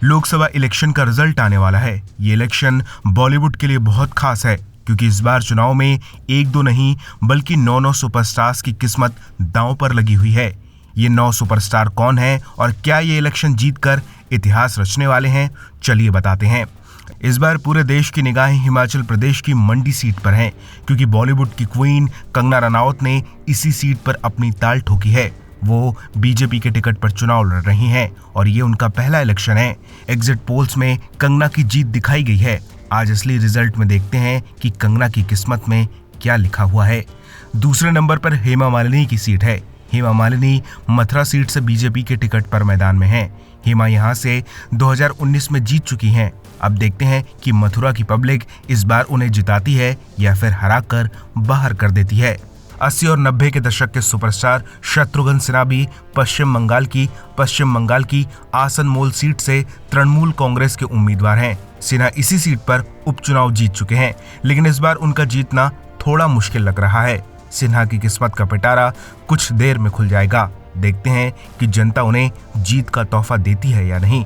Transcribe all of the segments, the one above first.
Lok Sabha election का result आने वाला है। ये इलेक्शन बॉलीवुड के लिए बहुत खास है क्योंकि इस बार चुनाव में एक दो नहीं बल्कि 9 सुपरस्टार्स की किस्मत दांव पर लगी हुई है। ये 9 सुपरस्टार कौन हैं और क्या ये इलेक्शन जीतकर इतिहास रचने वाले हैं, चलिए बताते हैं। इस बार पूरे देश की निगाहें हिमाचल प्रदेश की मंडी सीट पर हैं क्योंकि बॉलीवुड की क्वीन कंगना रनौत ने इसी सीट पर अपनी ताल ठोकी है। वो बीजेपी के टिकट पर चुनाव लड़ रही हैं और ये उनका पहला इलेक्शन है। एग्जिट पोल्स में कंगना की जीत दिखाई गई है। आज असली रिजल्ट में देखते हैं कि कंगना की किस्मत में क्या लिखा हुआ है। दूसरे नंबर पर हेमा मालिनी की सीट है। हेमा मालिनी मथुरा सीट से बीजेपी के टिकट पर मैदान में हैं। हेमा यहां से 2019 में जीत चुकी हैं। अब देखते हैं कि मथुरा की पब्लिक इस बार उन्हें जिताती है या फिर हराकर बाहर कर देती है। 80 और 90 के दशक के सुपरस्टार शत्रुघ्न सिन्हा भी पश्चिम बंगाल की आसनसोल सीट से तृणमूल कांग्रेस के उम्मीदवार हैं। सिन्हा इसी सीट पर उपचुनाव जीत चुके हैं, लेकिन इस बार उनका जीतना थोड़ा मुश्किल लग रहा है। सिन्हा की किस्मत का पिटारा कुछ देर में खुल जाएगा। देखते हैं कि जनता उन्हें जीत का तोहफा देती है या नहीं।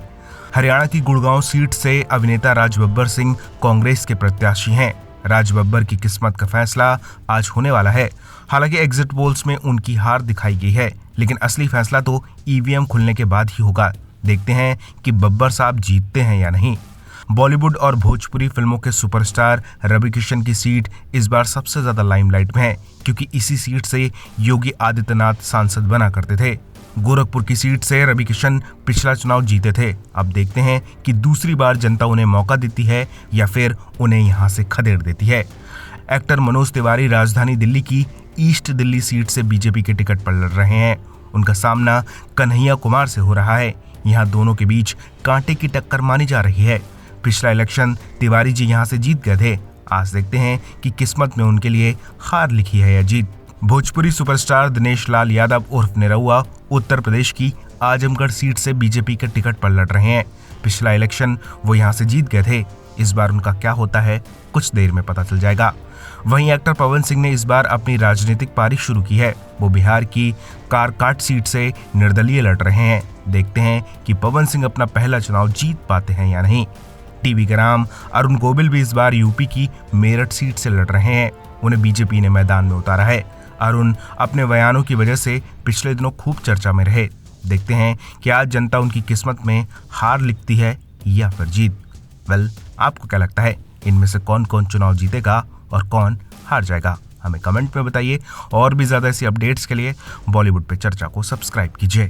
हरियाणा की गुड़गांव सीट से अभिनेता राज बब्बर सिंह कांग्रेस के प्रत्याशी हैं। राज बब्बर की किस्मत का फैसला आज होने वाला है। हालांकि एग्जिट पोल्स में उनकी हार दिखाई गई है, लेकिन असली फैसला तो ईवीएम खुलने के बाद ही होगा। देखते हैं कि बब्बर साहब जीतते हैं या नहीं। बॉलीवुड और भोजपुरी फिल्मों के सुपरस्टार रवि किशन की सीट इस बार सबसे ज्यादा लाइमलाइट में है क्योंकि इसी सीट से योगी आदित्यनाथ सांसद बना करते थे। गोरखपुर की सीट से रवि किशन पिछला चुनाव जीते थे। अब देखते हैं कि दूसरी बार जनता उन्हें मौका देती है या फिर उन्हें यहां से खदेड़ देती है। एक्टर मनोज तिवारी राजधानी दिल्ली की ईस्ट दिल्ली सीट से बीजेपी के टिकट पर लड़ रहे हैं। उनका सामना कन्हैया कुमार से हो रहा है। यहाँ दोनों के बीच कांटे की टक्कर मानी जा रही है। पिछला इलेक्शन तिवारी जी यहाँ से जीत गए थे। आज देखते हैं कि किस्मत में उनके लिए हार लिखी है या जीत। भोजपुरी सुपरस्टार दिनेश लाल यादव उर्फ निरहुआ उत्तर प्रदेश की आजमगढ़ सीट से बीजेपी के टिकट पर लड़ रहे हैं। पिछला इलेक्शन वो यहाँ से जीत गए थे। इस बार उनका क्या होता है कुछ देर में पता चल जाएगा। वहीं एक्टर पवन सिंह ने इस बार अपनी राजनीतिक पारी शुरू की है। वो बिहार की कारकाट सीट से निर्दलीय लड़ रहे हैं। देखते हैं कि पवन सिंह अपना पहला चुनाव जीत पाते हैं या नहीं। टीवी के नाम अरुण गोविल भी इस बार यूपी की मेरठ सीट से लड़ रहे हैं। उन्हें बीजेपी ने मैदान में उतारा है। अरुण अपने बयानों की वजह से पिछले दिनों खूब चर्चा में रहे। देखते हैं कि आज जनता उनकी किस्मत में हार लिखती है या फिर जीत। आपको क्या लगता है इनमें से कौन कौन चुनाव जीतेगा और कौन हार जाएगा? हमें कमेंट में बताइए। और भी ज्यादा ऐसी अपडेट्स के लिए बॉलीवुड पे चर्चा को सब्सक्राइब कीजिए।